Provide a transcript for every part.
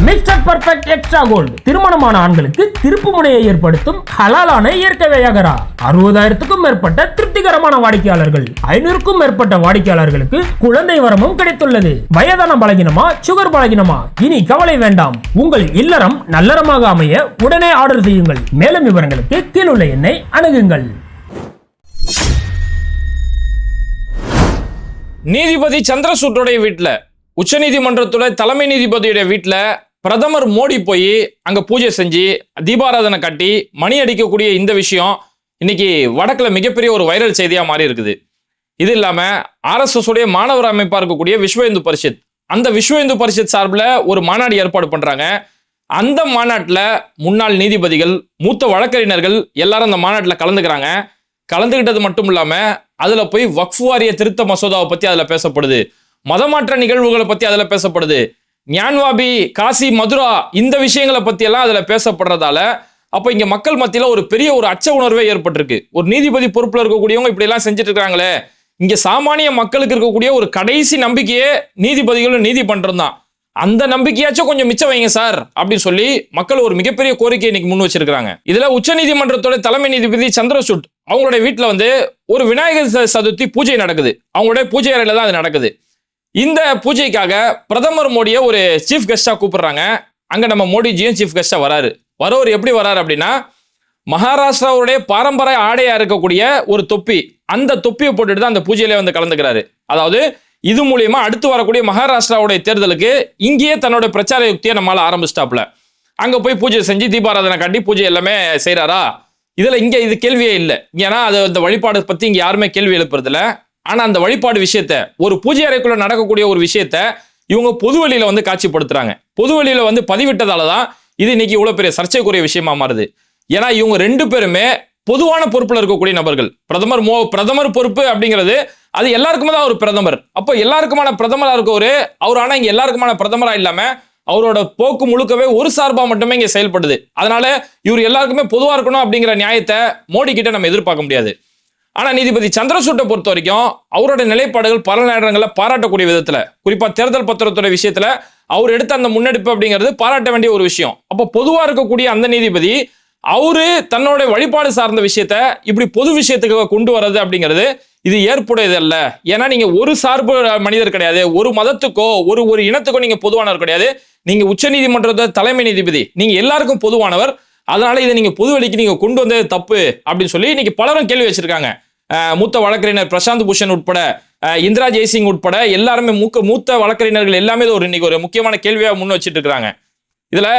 Mister perfect extra gold திருமணமான ஆண்களுக்கு திருப்பு முனையை ஏற்படுத்தும் ஹலாலான இயற்கை வியாகரா. 60,000க்கும் மேற்பட்ட திருப்திகரமான வாடிக்கையாளர்கள், 500க்கும் மேற்பட்ட வாடிக்கையாளர்களுக்கு குழந்தை வரமும் கிடைத்துள்ளது. வயதான பலகினமா, சுகர் பலகினமா, இனி கவலை வேண்டாம். உங்கள் இல்லறம் நல்லறமாக அமைய உடனே ஆர்டர் செய்யுங்கள். மேலும் விவரங்களுக்கு கீழுள்ள எண்ணை அணுகுங்கள். நீதிபதி சந்திரசூட்டுடைய வீட்டில், உச்சநீதிமன்றத்துடைய தலைமை நீதிபதியுடைய வீட்டில் பிரதமர் மோடி போய் அங்கே பூஜை செஞ்சு தீபாராதனை காட்டி மணி அடிக்கக்கூடிய இந்த விஷயம் இன்னைக்கு வடக்கில் மிகப்பெரிய ஒரு வைரல் செய்தியாக மாறி இருக்குது. இது இல்லாமல் RSS உடைய மாணவர் அமைப்பாக இருக்கக்கூடிய விஸ்வ இந்து பரிஷத், அந்த விஸ்வ இந்து பரிஷத் சார்பில் ஒரு மாநாடு ஏற்பாடு பண்ணுறாங்க. அந்த மாநாட்டில் முன்னாள் நீதிபதிகள், மூத்த வழக்கறிஞர்கள் எல்லாரும் அந்த மாநாட்டில் கலந்துக்கிறாங்க. கலந்துக்கிட்டது மட்டும் இல்லாமல் அதில் போய் வக்ஃப் வாரிய திருத்த மசோதாவை பற்றி அதில் பேசப்படுது, மதமாற்ற நிகழ்வுகளை பற்றி அதில் பேசப்படுது, ஞான்வாபி, காசி, மதுரா இந்த விஷயங்களை பற்றி எல்லாம் அதில் பேசப்படுறதால அப்போ இங்கே மக்கள் மத்தியில் ஒரு பெரிய ஒரு அச்ச உணர்வே ஏற்பட்டிருக்கு. ஒரு நீதிபதி பொறுப்பில் இருக்கக்கூடியவங்க இப்படியெல்லாம் செஞ்சுட்டு இருக்காங்களே, இங்கே சாமானிய மக்களுக்கு இருக்கக்கூடிய ஒரு கடைசி நம்பிக்கையே நீதிபதிகளும் நீதி பண்ணுறது தான். அந்த நம்பிக்கையாச்சும் கொஞ்சம் மிச்சம் வைங்க சார் அப்படின்னு சொல்லி மக்கள் ஒரு மிகப்பெரிய கோரிக்கை இன்னைக்கு முன் வச்சிருக்காங்க. இதுல உச்சநீதிமன்றத்தோட தலைமை நீதிபதி சந்திரசூட் அவங்களுடைய வீட்டில் வந்து ஒரு விநாயகர் சதுர்த்தி பூஜை நடக்குது. அவங்களுடைய பூஜை அறையில தான் அது நடக்குது. இந்த பூஜைக்காக பிரதமர் மோடியை ஒரு சீஃப் கெஸ்டா கூப்பிடுறாங்க. அங்க நம்ம மோடிஜியும் சீஃப் கெஸ்டா வராரு. வரவர் எப்படி வராரு அப்படின்னா, மகாராஷ்டிராவுடைய பாரம்பரிய ஆடையா இருக்கக்கூடிய ஒரு தொப்பி, அந்த தொப்பியை போட்டுட்டு தான் அந்த பூஜையில வந்து கலந்துக்கிறாரு. அதாவது இது மூலியமா அடுத்து வரக்கூடிய மகாராஷ்டிராவுடைய தேர்தலுக்கு இங்கேயே தன்னோட பிரச்சார யுக்தியை நம்மளால ஆரம்பிச்சிட்டாப்ல. அங்க போய் பூஜை செஞ்சு தீபாராதனை காட்டி பூஜை எல்லாமே செய்யறாரா? இதுல இங்க இது கேள்வியே இல்லை. ஏன்னா அது அந்த வழிபாடு பத்தி இங்க யாருமே கேள்வி எழுப்புறதில்ல. ஆனா அந்த வழிபாடு விஷயத்த, ஒரு பூஜை அறைக்குள்ள நடக்கக்கூடிய ஒரு விஷயத்த இவங்க பொதுவெளியில வந்து காட்சிப்படுத்துறாங்க. பொதுவெளியில வந்து பதிவிட்டதாலதான் இது இன்னைக்கு இவ்வளவு பெரிய சர்ச்சைக்குரிய விஷயமா மாறுது. ஏன்னா இவங்க ரெண்டு பேருமே பொதுவான பொறுப்புல இருக்கக்கூடிய நபர்கள். பிரதமர் பொறுப்பு அப்படிங்கிறது அது எல்லாருக்குமே தான் ஒரு பிரதமர். அப்போ எல்லாருக்குமான பிரதமரா இருக்கவரு அவர். ஆனா இங்க எல்லாருக்குமான பிரதமரா இல்லாம அவரோட போக்கு முழுக்கவே ஒரு சார்பா மட்டுமே இங்க செயல்படுது. அதனால இவர் எல்லாருக்குமே பொதுவா இருக்கணும் அப்படிங்கிற நியாயத்தை மோடி கிட்ட நம்ம எதிர்பார்க்க முடியாது. ஆனா நீதிபதி சந்திரசூட்டை பொறுத்த வரைக்கும் அவரோட நிலைப்பாடுகள் பல நேரங்களில் பாராட்டக்கூடிய விதத்துல, குறிப்பா தேர்தல் பத்திரத்துடைய விஷயத்துல அவர் எடுத்த அந்த முன்னெடுப்பு அப்படிங்கிறது பாராட்ட வேண்டிய ஒரு விஷயம். அப்போ பொதுவா இருக்கக்கூடிய அந்த நீதிபதி அவரு தன்னோட வழிபாடு சார்ந்த விஷயத்த இப்படி பொது விஷயத்துக்கு கொண்டு வர்றது அப்படிங்கிறது இது ஏற்புடையது அல்ல. ஏன்னா நீங்க ஒரு சார்பு மனிதர் கிடையாது, ஒரு மதத்துக்கோ ஒரு இனத்துக்கோ நீங்க பொதுவானவர் கிடையாது. நீங்க உச்ச நீதிமன்றத்தை தலைமை நீதிபதி, நீங்க எல்லாருக்கும் பொதுவானவர். அதனால இதை நீங்க பொதுவெளிக்கு நீங்க கொண்டு வந்தது தப்பு அப்படின்னு சொல்லி இன்னைக்கு பலரும் கேள்வி வச்சிருக்காங்க. மூத்த வழக்கறிஞர் பிரசாந்த் பூஷன் உட்பட, இந்திரா ஜெய்சிங் உட்பட எல்லாருமே மூத்த வழக்கறிஞர்கள் எல்லாமே இன்னைக்கு ஒரு முக்கியமான கேள்வியா முன் வச்சிட்டு இருக்காங்க. இதுல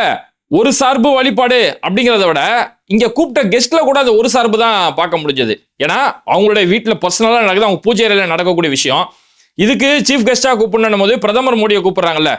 ஒரு சார்பு வழிபாடு அப்படிங்கிறத விட இங்க கூப்பிட்ட கெஸ்ட்ல கூட அந்த ஒரு சார்பு தான் பார்க்க முடிஞ்சது. ஏன்னா அவங்களுடைய வீட்டில் பர்சனலா நடக்குது, அவங்க பூஜை அறையில நடக்கக்கூடிய விஷயம். இதுக்கு சீஃப் கெஸ்டா கூப்பிடணும் போது பிரதமர் மோடியை கூப்பிடுறாங்கல்ல,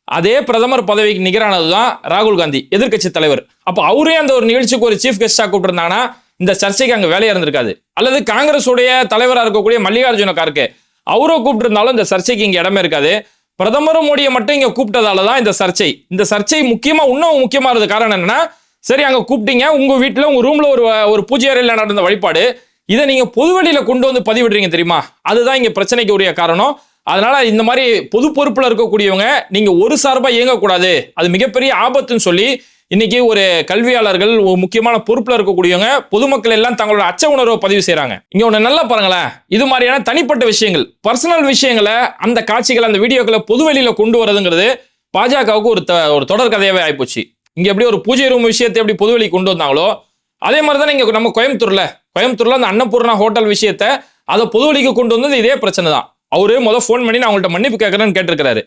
அதே பிரதமர் பதவிக்கு நிகரானதுதான் ராகுல் காந்தி, எதிர்கட்சி தலைவர். அப்போ அவரே அந்த ஒரு நிகழ்ச்சிக்கு ஒரு சீஃப் கெஸ்டா கூப்பிட்டுருந்தாங்கன்னா இந்த சர்ச்சைக்கு அங்க வேலையா இருந்திருக்காது. அல்லது காங்கிரஸ் உடைய தலைவராக இருக்கக்கூடிய மல்லிகார்ஜுன கார்கே அவரை கூப்பிட்டு இருந்தாலும் இந்த சர்ச்சைக்கு இங்க இடமே இருக்காது. பிரதமரும் மோடியை மட்டும் இங்க கூப்பிட்டதால தான் இந்த சர்ச்சை முக்கியமா இன்னும் முக்கியமா இருந்த காரணம் என்னன்னா, சரி அங்க கூப்பிட்டீங்க, உங்க வீட்டுல உங்க ரூம்ல ஒரு பூஜை அறையில் நடந்த வழிபாடு, இதை நீங்க பொதுவெளியில கொண்டு வந்து பதிவிடுறீங்க தெரியுமா, அதுதான் இங்க பிரச்சனைக்கு உரிய காரணம். அதனால இந்த மாதிரி பொது பொறுப்புல இருக்கக்கூடியவங்க நீங்க ஒரு சார்பா இயங்கக்கூடாது, அது மிகப்பெரிய ஆபத்துன்னு சொல்லி இன்னைக்கு ஒரு கல்வியாளர்கள், ஒரு முக்கியமான பொறுப்புல இருக்கக்கூடியவங்க, பொதுமக்கள் எல்லாம் தங்களோட அச்ச உணர்வை பதிவு செய்யறாங்க. இங்க ஒண்ணு நல்லா பாருங்களேன், இது மாதிரியான தனிப்பட்ட விஷயங்கள், பர்சனல் விஷயங்களை, அந்த காட்சிகளை, அந்த வீடியோக்களை பொதுவெளியில கொண்டு வரதுங்கிறது பாஜகவுக்கு ஒரு தொடர் கதையாவே ஆயிப்போச்சு. இங்க எப்படி ஒரு பூஜை ரூம் விஷயத்தை எப்படி பொதுவெளி கொண்டு வந்தாங்களோ அதே மாதிரிதான் இங்க நம்ம கோயம்புத்தூர்ல அந்த அன்னபூர்ணா ஹோட்டல் விஷயத்த அதை பொதுவெளிக்கு கொண்டு வந்தது இதே பிரச்சனை தான். அவரு ஃபோன் பண்ணி நான் அவங்கள்ட்ட மன்னிப்பு கேட்கறேன்னு கேட்டிருக்காரு.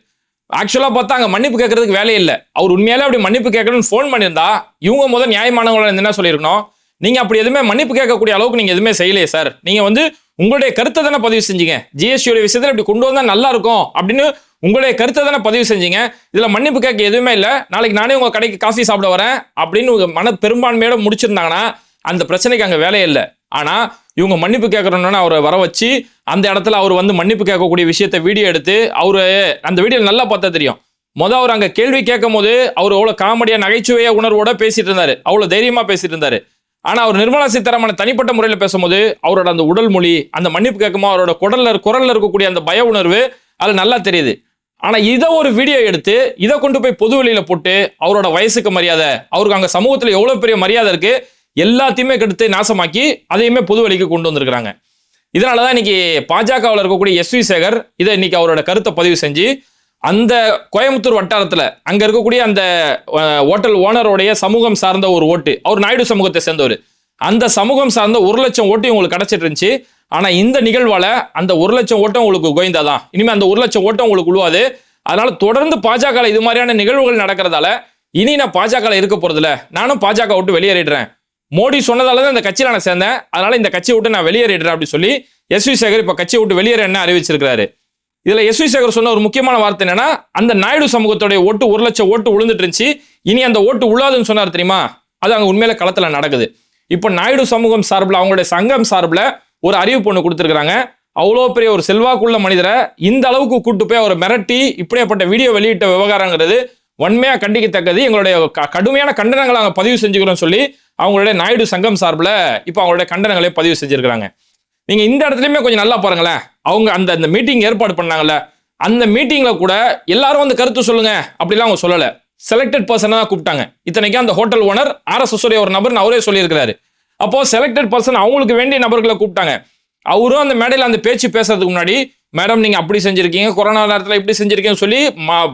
ஆக்சுவலா பார்த்தா அங்க மன்னிப்பு கேட்கறதுக்கு வேலையே இல்லை. அவர் உண்மையாலே அப்படி மன்னிப்பு கேட்கணும்னு ஃபோன் பண்ணியிருந்தா இவங்க நியாயமானவங்களை என்ன சொல்லியிருக்கணும், நீங்க அப்படி எதுவுமே மன்னிப்பு கேட்கக்கூடிய அளவுக்கு நீங்க எதுவுமே செய்யலையே சார், நீங்க உங்களுடைய கருத்தை தானே பதிவு செஞ்சீங்க, ஜிஎஸ்டியோட விஷயத்துல இப்படி கொண்டு வந்தா நல்லா இருக்கும் அப்படின்னு உங்களுடைய கருத்தை தானே பதிவு செஞ்சீங்க, இதுல மன்னிப்பு கேட்க எதுவுமே இல்லை, நாளைக்கு நானே உங்க கடைக்கு காஃபி சாப்பிட வரேன் அப்படின்னு பெரும்பான்மையோட முடிச்சிருந்தாங்கன்னா அந்த பிரச்சனைக்கு அங்க வேலையே இல்லை. ஆனா இவங்க மன்னிப்பு கேட்கறோம்னா அவரை வர வச்சு அந்த இடத்துல அவர் மன்னிப்பு கேட்கக்கூடிய விஷயத்த வீடியோ எடுத்து, அவரு அந்த வீடியோ நல்லா பார்த்தா தெரியும். அவர் அங்க கேள்வி கேட்கும் போது அவர் அவ்வளவு காமெடியா நகைச்சுவையா உணர்வோட பேசிட்டு இருந்தாரு, அவ்வளவு தைரியமா பேசிட்டு இருந்தாரு. ஆனா அவர் நிர்மலா சீதாராமன் தனிப்பட்ட முறையில் பேசும்போது அவரோட அந்த உடல் மொழி, அந்த மன்னிப்பு கேட்குமா அவரோட குரல்ல இருக்கக்கூடிய அந்த பய உணர்வு அது நல்லா தெரியுது. ஆனா இதை ஒரு வீடியோ எடுத்து இதை கொண்டு போய் பொது வெளியில போட்டு அவரோட வயசுக்கு மரியாதை, அவருக்கு அங்க சமூகத்துல எவ்வளவு பெரிய மரியாதை இருக்கு எல்லாத்தையுமே கெடுத்து நாசமாக்கி அதையுமே பொது வெளிக்கு கொண்டு வந்திருக்கிறாங்க. இதனாலதான் இன்னைக்கு பாஜகவில் இருக்கக்கூடிய எஸ் வி சேகர் இதை இன்னைக்கு அவரோட கருத்தை பதிவு செஞ்சு அந்த கோயம்புத்தூர் வட்டாரத்துல அங்க இருக்கக்கூடிய அந்த ஹோட்டல் ஓனருடைய சமூகம் சார்ந்த ஒரு ஓட்டு, அவர் நாயுடு சமூகத்தை சேர்ந்தவர், அந்த சமூகம் சார்ந்த 1 லட்சம் ஓட்டு உங்களுக்கு கிடைச்சிட்டு இருந்துச்சு. ஆனா இந்த நிகழ்வால அந்த 1 லட்சம் ஓட்டம் உங்களுக்கு கோய்ந்தாதான், இனிமே அந்த 1 லட்சம் ஓட்டம் உங்களுக்கு உழுவாது. அதனால தொடர்ந்து பாஜக இது மாதிரியான நிகழ்வுகள் நடக்கிறதால இனி நான் பாஜக இருக்க போறதில்ல, நானும் பாஜக விட்டு வெளியேறிடுறேன், மோடி சொன்னதாலதான் இந்த கட்சியில நான் சேர்ந்தேன், அதனால இந்த கட்சியை விட்டு நான் வெளியேறிடுறேன் அப்படின்னு சொல்லி எஸ் வி சேகர் இப்ப கட்சியை விட்டு வெளியேறேன்னு அறிவிச்சிருக்காரு. இதுல எஸ் வி சேகர் சொன்ன ஒரு முக்கியமான வார்த்தை என்னன்னா, அந்த நாயுடு சமூகத்துடைய ஓட்டு 1 லட்சம் ஓட்டு விழுந்துட்டு இருந்துச்சு, இனி அந்த ஓட்டு உள்ளாதுன்னு சொன்னார் தெரியுமா? அது அங்க உண்மையில களத்துல நடக்குது. இப்ப நாயுடு சமூகம் சார்பில் அவங்களுடைய சங்கம் சார்பில் ஒரு அறிவிப்பு ஒன்று கொடுத்திருக்காங்க. அவ்வளோ பெரிய ஒரு செல்வாக்குள்ள மனிதரை இந்த அளவுக்கு கூட்டு போய் அவரை மிரட்டி இப்படியாப்பட்ட வீடியோ வெளியிட்ட விவகாரங்கிறது வன்மையா கண்டிக்கத்தக்கது. எங்களுடைய கடுமையான கண்டனங்களை அவங்க பதிவு செஞ்சுக்கிறோம் சொல்லி அவங்களுடைய நாயுடு சங்கம் சார்பில் இப்போ அவங்களுடைய கண்டனங்களை பதிவு செஞ்சிருக்கிறாங்க. நீங்க இந்த இடத்துலயுமே கொஞ்சம் நல்லா பாருங்களேன், அவங்க அந்த மீட்டிங் ஏற்பாடு பண்ணாங்கல்ல, அந்த மீட்டிங்ல கூட எல்லாரும் வந்து கருத்து சொல்லுங்க அப்படிலாம் அவங்க சொல்லல, செலக்டட் பர்சனை தான் கூப்பிட்டாங்க. இத்தனைக்கும் அந்த ஹோட்டல் ஓனர் RSS உடைய ஒரு நபர் அவரே சொல்லியிருக்கிறாரு. அப்போ செலக்டட் பர்சன் அவங்களுக்கு வேண்டிய நபர்களை கூப்பிட்டாங்க. அவரும் அந்த மேடையில் அந்த பேச்சு பேசுறதுக்கு முன்னாடி, மேடம் நீங்க அப்படி செஞ்சிருக்கீங்க, கொரோனா நேரத்தில் இப்படி செஞ்சிருக்கீங்கன்னு சொல்லி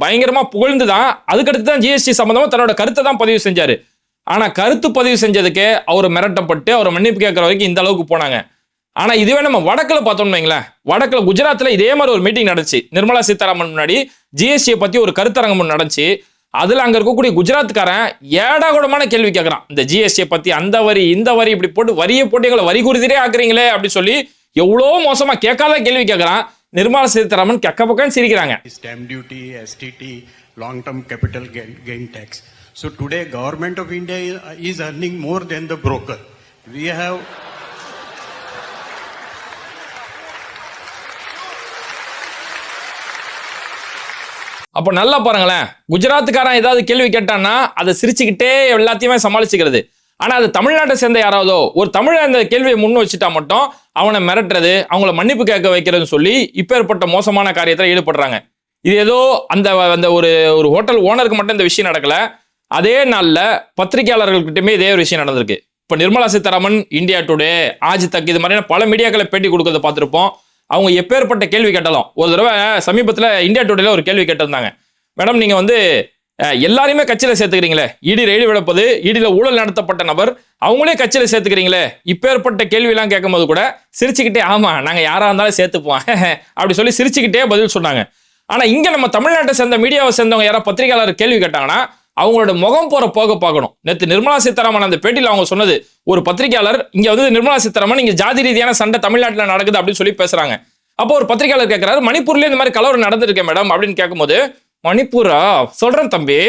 பயங்கரமா புகழ்ந்து தான் அதுக்கடுத்து தான் GST சம்பந்தமா தன்னோட கருத்தை தான் பதிவு செஞ்சாரு. ஆனா கருத்து பதிவு செஞ்சதுக்கு அவர் மிரட்டப்பட்டு அவர் மன்னிப்பு கேட்கிற வரைக்கும் இந்த அளவுக்கு போனாங்க. ஆனா இதுவே நம்ம வடக்குல பார்த்தோம்னு வைங்களேன், வடக்குல குஜராத்ல இதே மாதிரி ஒரு மீட்டிங் நடந்துச்சு. நிர்மலா சீதாராமன் முன்னாடி GST பத்தி ஒரு கருத்தரங்கம் நடந்துச்சு. அதுல அங்க இருக்கக்கூடிய குஜராத்காரன் ஏடாகூடமான கேள்வி கேட்கறான், இந்த GST பத்தி அந்த வரி இந்த வரி இப்படி போட்டு வரியை போட்டு எங்களை வரி குறிதிரே ஆக்குறீங்களே அப்படி சொல்லி எவ்வளோ மோசமா கேட்காத கேள்வி கேட்கறான். நிர்மலா சீதாராமன் கக்க பக்கம் சிரிக்கிறாங்க. Stamp duty, STT, long term capital gain tax. So today government of India is earning more than the broker. We have அப்போ நல்லா பாருங்களேன், குஜராத்துக்காரன் ஏதாவது கேள்வி கேட்டான்னா அதை சிரிச்சுக்கிட்டே எல்லாத்தையுமே சமாளிச்சுக்கிறது. ஆனா அது தமிழ்நாட்டை சேர்ந்த யாராவதோ ஒரு தமிழை அந்த கேள்வியை முன் வச்சுட்டா மட்டும் அவனை மிரட்டுறது, அவங்கள மன்னிப்பு கேட்க வைக்கிறதுன்னு சொல்லி இப்பேற்பட்ட மோசமான காரியத்தில் ஈடுபடுறாங்க. இது ஏதோ அந்த ஒரு ஹோட்டல் ஓனருக்கு மட்டும் இந்த விஷயம் நடக்கல, அதே நாள்ல பத்திரிகையாளர்கள்கிட்டயுமே இதே ஒரு விஷயம் நடந்திருக்கு. இப்ப நிர்மலா சீதாராமன், இந்தியா டுடே, ஆஜ் தக் இது மாதிரியான பல மீடியாக்களை பேட்டி கொடுக்கறத பார்த்திருப்போம். அவங்க எப்பேற்பட்ட கேள்வி கேட்டாலும், ஒரு தடவை சமீபத்தில் இந்தியா டுடேல ஒரு கேள்வி கேட்டிருந்தாங்க, மேடம் நீங்க வந்து எல்லாரையுமே கட்சியில சேர்த்துக்கிறீங்களே, இடி ரெய்டு விடப்போது, இடியில ஊழல் நடத்தப்பட்ட நபர் அவங்களே கட்சியில சேர்த்துக்கிறீங்களே, இப்பேற்பட்ட கேள்வி எல்லாம் கேட்கும் போது கூட சிரிச்சுக்கிட்டே ஆமா நாங்க யாரா இருந்தாலும் சேர்த்துப்போம் அப்படி சொல்லி சிரிச்சுக்கிட்டே பதில் சொன்னாங்க. ஆனா இங்க நம்ம தமிழ்நாட்டை சேர்ந்த மீடியாவை சேர்ந்தவங்க யாராவது பத்திரிகையாளர் கேள்வி கேட்டாங்கன்னா அவங்களோட முகம் போற போக பார்க்கணும். நேற்று நிர்மலா சீதாராமன் அந்த பேட்டியில் அவங்க சொன்னது, ஒரு பத்திரிகையாளர் இங்க வந்து நிர்மலா சீதாராமன் இங்க ஜாதி ரீதியான சண்டை தமிழ்நாட்டில் நடக்குது அப்படின்னு சொல்லி பேசுறாங்க. அப்போ ஒரு பத்திரிகையாளர் கேட்கிறாரு, மணிப்பூர்ல இந்த மாதிரி கலவரம் நடந்திருக்கேன் மேடம் அப்படின்னு கேட்கும்போது, மணிப்பூரா சொல்றேன் தம்பி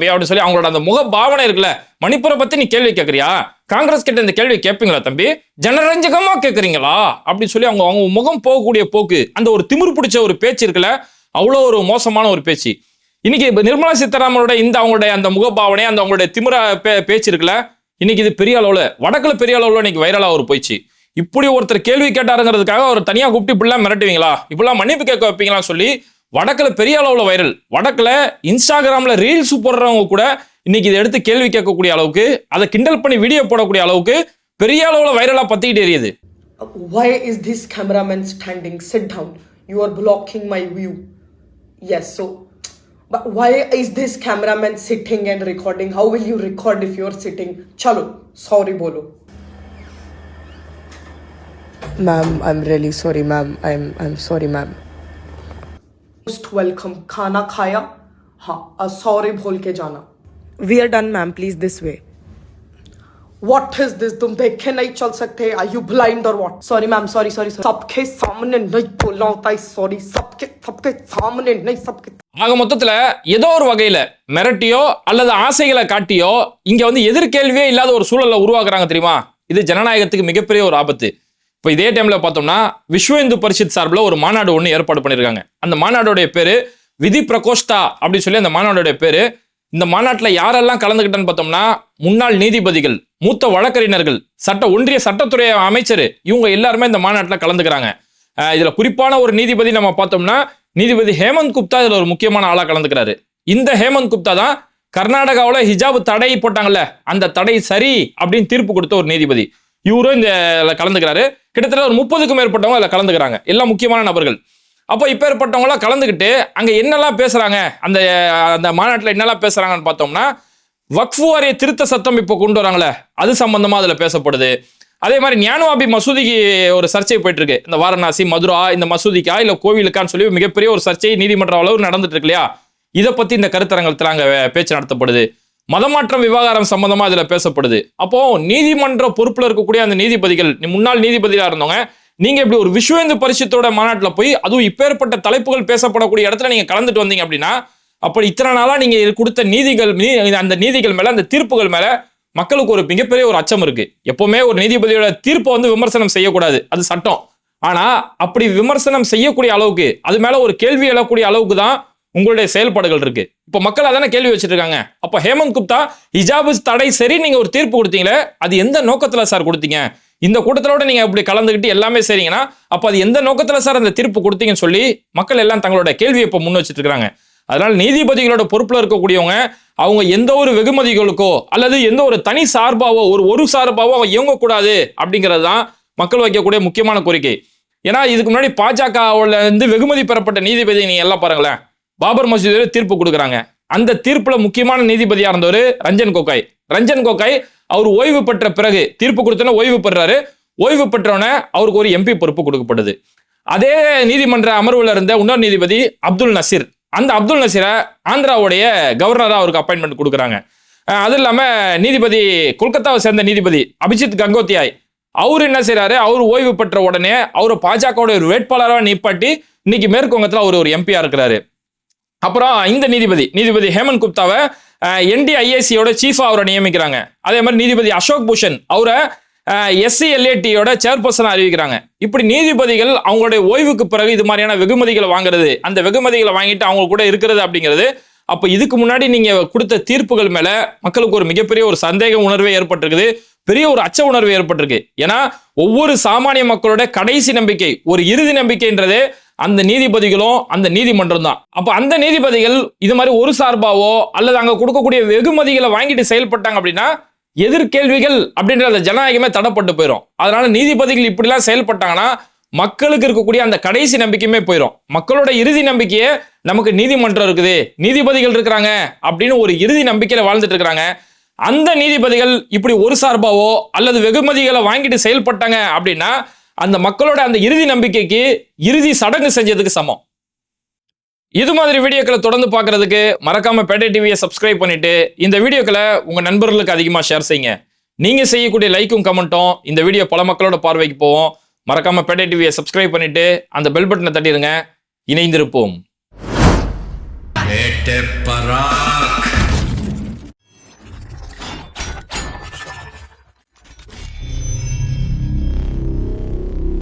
அப்படின்னு சொல்லி அவங்களோட அந்த முக பாவனை இருக்குல்ல, மணிப்பூரை பத்தி நீ கேள்வி கேட்கறியா, காங்கிரஸ் கிட்ட இந்த கேள்வி கேட்பீங்களா தம்பி, ஜனரஞ்சகமா கேட்கறீங்களா அப்படின்னு சொல்லி அவங்க முகம் போகக்கூடிய போக்கு, அந்த ஒரு திமிர் பிடிச்ச ஒரு பேச்சு இருக்குல்ல, அவ்வளோ ஒரு மோசமான ஒரு பேச்சு. இன்னைக்கு நிர்மலா சீதாராமனோட இந்த அவங்களுடைய அந்த முகபாவனை, அந்த அவங்களுடைய திமிர பேச்சு இருக்குல்ல, இன்னைக்கு இது பெரிய அளவுல வடக்குல பெரிய அளவுல இன்னைக்கு வைரலா ஒரு போயிடுச்சு. இப்படி ஒருத்தர் கேள்வி கேட்டாருங்கிறதுக்காக அவர் தனியா கூப்பிட்டு இப்படிலாம் மிரட்டுவீங்களா, இப்படிலாம் மன்னிப்பு கேட்க வைப்பீங்களான்னு சொல்லி வடக்குல பெரிய அளவுல வைரல். வடக்குல இன்ஸ்டாகிராம்ல ரீல்ஸ் போடுறவங்க கூட இன்னைக்கு இதை எடுத்து கேள்வி கேட்கக்கூடிய அளவுக்கு, அதை கிண்டல் பண்ணி வீடியோ போடக்கூடிய அளவுக்கு பெரிய அளவுல வைரலா பத்திக்கிட்டு எரியுது. Why is this cameraman standing? Sit down. You are blocking my view. Yes, so but why is this cameraman sitting and recording? How will you record if you are sitting? Chalo, sorry bolo. Ma'am, I'm really sorry, ma'am. I'm sorry, ma'am. Most welcome. Khana khaya? हाँ, sorry बोल के जाना. We are done, ma'am. Please this way. What is this? तुम देख के नहीं चल सकते? Are you blind or what? Sorry, ma'am. Sorry. सबके सामने नहीं बोलना होता है. Sorry. सबके सामने नहीं सबके. ஆக மொத்தத்துல ஏதோ ஒரு வகையில மிரட்டியோ அல்லது ஆசைகளை காட்டியோ இங்க வந்து எதிர்கேள்வியே இல்லாத ஒரு சூழலை உருவாக்குறாங்க தெரியுமா? இது ஜனநாயகத்துக்கு மிகப்பெரிய ஒரு ஆபத்து. இப்போ இதே டைம்ல பார்த்தோம்னா விஸ்வ இந்து பரிஷத் சார்பில் ஒரு மாநாடு ஒன்று ஏற்பாடு பண்ணியிருக்காங்க. அந்த மாநாடுடைய பேரு விதி பிரகோஷ்டா அப்படின்னு சொல்லி அந்த மாநாடுடைய பேரு. இந்த மாநாட்டில் யாரெல்லாம் கலந்துக்கிட்டேன்னு பார்த்தோம்னா, முன்னாள் நீதிபதிகள், மூத்த வழக்கறிஞர்கள், ஒன்றிய சட்டத்துறை அமைச்சர், இவங்க எல்லாருமே இந்த மாநாட்டில் கலந்துக்கிறாங்க. இதுல குறிப்பான ஒரு நீதிபதி நம்ம பார்த்தோம்னா நீதிபதி ஹேமந்த் குப்தா இதுல ஒரு முக்கியமான ஆளா கலந்துக்கிறாரு. இந்த ஹேமந்த் குப்தா தான் கர்நாடகாவில் ஹிஜாப் தடை போட்டாங்கல்ல, அந்த தடை சரி அப்படின்னு தீர்ப்பு கொடுத்த ஒரு நீதிபதி. இவரும் இந்த கலந்துக்கிறாரு. கிட்டத்தட்ட ஒரு 30க்கும் மேற்பட்டவங்க அதில் கலந்துக்கிறாங்க, எல்லாம் முக்கியமான நபர்கள். அப்போ இப்பேற்பட்டவங்களாம் கலந்துக்கிட்டு அங்கே என்னெல்லாம் பேசுறாங்க, அந்த அந்த மாநாட்டில் என்னெல்லாம் பேசுறாங்கன்னு பார்த்தோம்னா, வக்ஃப் வாரிய திருத்த சட்டம் இப்போ கொண்டு வராங்களே அது சம்பந்தமா அதில் பேசப்படுது. அதே மாதிரி ஞானவாபி மசூதிக்கு ஒரு சர்ச்சை போயிட்டு இருக்கு. இந்த வாரணாசி, மதுரா, இந்த மசூதிக்கா இல்லை கோவிலுக்கான்னு சொல்லி மிகப்பெரிய ஒரு சர்ச்சை நீதிமன்ற அளவு நடந்துட்டு இருக்கு இல்லையா, இதை பத்தி இந்த கருத்தரங்கத்தில் அங்கே பேச்சு நடத்தப்படுது. மதமாற்றம் விவகாரம் சம்பந்தமா இதுல பேசப்படுது. அப்போ நீதிமன்ற பொறுப்புல இருக்கக்கூடிய அந்த நீதிபதிகள், முன்னாள் நீதிபதியா இருந்தவங்க, நீங்க இப்படி ஒரு விஸ்வ இந்து பரிஷத்தோட மாநாட்டில் போய் அதுவும் இப்பேற்பட்ட தலைப்புகள் பேசப்படக்கூடிய இடத்துல நீங்க கலந்துட்டு வந்தீங்க அப்படின்னா, அப்படி இத்தனை நாளா நீங்க கொடுத்த நீதிகள், அந்த நீதிகள் மேல, அந்த தீர்ப்புகள் மேல மக்களுக்கு ஒரு மிகப்பெரிய ஒரு அச்சம் இருக்கு. எப்பவுமே ஒரு நீதிபதியோட தீர்ப்பை வந்து விமர்சனம் செய்யக்கூடாது, அது சட்டம். ஆனா அப்படி விமர்சனம் செய்யக்கூடிய அளவுக்கு, அது மேல ஒரு கேள்வி எழக்கூடிய அளவுக்கு தான் உங்களுடைய செயல்பாடுகள் இருக்கு. இப்ப மக்கள் அதான கேள்வி வச்சிட்டு இருக்காங்க. அப்ப ஹேமந்த் குப்தா ஹிஜாப் தடை சரி நீங்க ஒரு தீர்ப்பு கொடுத்தீங்களே, அது எந்த நோக்கத்துல சார் கொடுத்தீங்க? இந்த கூட்டத்தோட நீங்க அப்படி கலந்துக்கிட்டு எல்லாமே சரிங்கன்னா, அப்ப அது எந்த நோக்கத்துல சார் அந்த தீர்ப்பு கொடுத்தீங்கன்னு சொல்லி மக்கள் எல்லாம் தங்களோட கேள்வியை இப்ப முன் வச்சிட்டு இருக்காங்க. அதனால நீதிபதிகளோட பொறுப்புல இருக்கக்கூடியவங்க அவங்க எந்த ஒரு வெகுமதிகளுக்கோ அல்லது எந்த ஒரு தனி சார்பாவோ ஒரு சார்பாவோ அவங்க இயங்கக்கூடாது அப்படிங்கிறது தான் மக்கள் வைக்கக்கூடிய முக்கியமான கோரிக்கை. ஏன்னா இதுக்கு முன்னாடி பாஜகவுல இருந்து வெகுமதி பெறப்பட்ட நீதிபதி நீங்க எல்லாம் பாருங்களேன், பாபர் மசூதியில தீர்ப்பு கொடுக்குறாங்க. அந்த தீர்ப்புல முக்கியமான நீதிபதியா இருந்தவர் ரஞ்சன் கோகாய். ரஞ்சன் கோகாய் அவர் ஓய்வு பெற்ற பிறகு தீர்ப்பு கொடுத்தோன்னா ஓய்வு பெறாரு. ஓய்வு பெற்றவன அவருக்கு ஒரு எம்பி பொறுப்பு கொடுக்கப்படுது. அதே நீதிமன்ற அமர்வுல இருந்த இன்னொரு நீதிபதி அப்துல் நசீர், அந்த அப்துல் நசீரை ஆந்திராவுடைய கவர்னரா அவருக்கு அப்பாயின்மெண்ட் கொடுக்குறாங்க. அது இல்லாம நீதிபதி கொல்கத்தாவை சேர்ந்த நீதிபதி அபிஜித் கங்கோத்தியாய், அவர் என்ன செய்யறாரு, அவர் ஓய்வு பெற்ற உடனே அவரை பாஜகவோட ஒரு வேட்பாளராக நிப்பாட்டி இன்னைக்கு மேற்கு வங்கத்தில் அவர் ஒரு எம்பியா இருக்கிறாரு. அப்புறம் இந்த நீதிபதி ஹேமந்த் குப்தாவை NDIACயோட சீஃபா அவரை நியமிக்கிறாங்க. அதே மாதிரி நீதிபதி அசோக் பூஷன் அவரை SCLATயோட சேர்பர்சனா அறிவிக்கிறாங்க. இப்படி நீதிபதிகள் அவங்களுடைய ஓய்வுக்கு பிறகு இது மாதிரியான வெகுமதிகளை வாங்குறது, அந்த வெகுமதிகளை வாங்கிட்டு அவங்க கூட இருக்கிறது அப்படிங்கிறது, அப்ப இதுக்கு முன்னாடி நீங்க கொடுத்த தீர்ப்புகள் மேல மக்களுக்கு ஒரு மிகப்பெரிய ஒரு சந்தேக உணர்வே ஏற்பட்டிருக்குது, பெரிய ஒரு அச்ச உணர்வு ஏற்பட்டிருக்கு. ஏன்னா ஒவ்வொரு சாமானிய மக்களோட கடைசி நம்பிக்கை, ஒரு இறுதி நம்பிக்கைன்றதே அந்த நீதிபதிகளும் அந்த நீதிமன்றம் தான். அப்ப அந்த நீதிபதிகள் இது மாதிரி ஒரு சார்பாவோ அல்லது அங்க கொடுக்கக்கூடிய வெகுமதிகளை வாங்கிட்டு செயல்பட்டாங்க அப்படின்னா எதிர்கேள்விகள் அப்படின்ற அந்த ஜனநாயகமே தடைப்பட்டு போயிடும். அதனால நீதிபதிகள் இப்படிலாம் செயல்பட்டாங்கன்னா மக்களுக்கு இருக்கக்கூடிய அந்த கடைசி நம்பிக்கையுமே போயிடும். மக்களோட இறுதி நம்பிக்கையே நமக்கு நீதிமன்றம் இருக்குது, நீதிபதிகள் இருக்கிறாங்க அப்படின்னு ஒரு இறுதி நம்பிக்கையில வாழ்ந்துட்டு இருக்கிறாங்க. அந்த நீதிபதிகள் இப்படி ஒரு சார்பாவோ அல்லது வெகுமதிகளை வாங்கிட்டு செயல்பட்டாங்க அப்படின்னா அந்த மக்களோட அந்த இறுதி நம்பிக்கைக்கு இறுதி சடங்கு செஞ்சதுக்கு சமம். இது மாதிரி வீடியோக்களை தொடர்ந்து பார்க்கறதுக்கு மறக்காம பேட்டை டிவியை சப்ஸ்கிரைப் பண்ணிட்டு இந்த வீடியோக்களை உங்க நண்பர்களுக்கு அதிகமா ஷேர் செய்யுங்க. நீங்க செய்யக்கூடிய லைக்கும் கமெண்ட்டும் இந்த வீடியோ பல மக்களோட பார்வைக்கு போவோம். மறக்காம பேட்டை டிவியை சப்ஸ்கிரைப் பண்ணிட்டு அந்த பெல் பட்டனை தட்டிடுங்க. இணைந்திருப்போம்.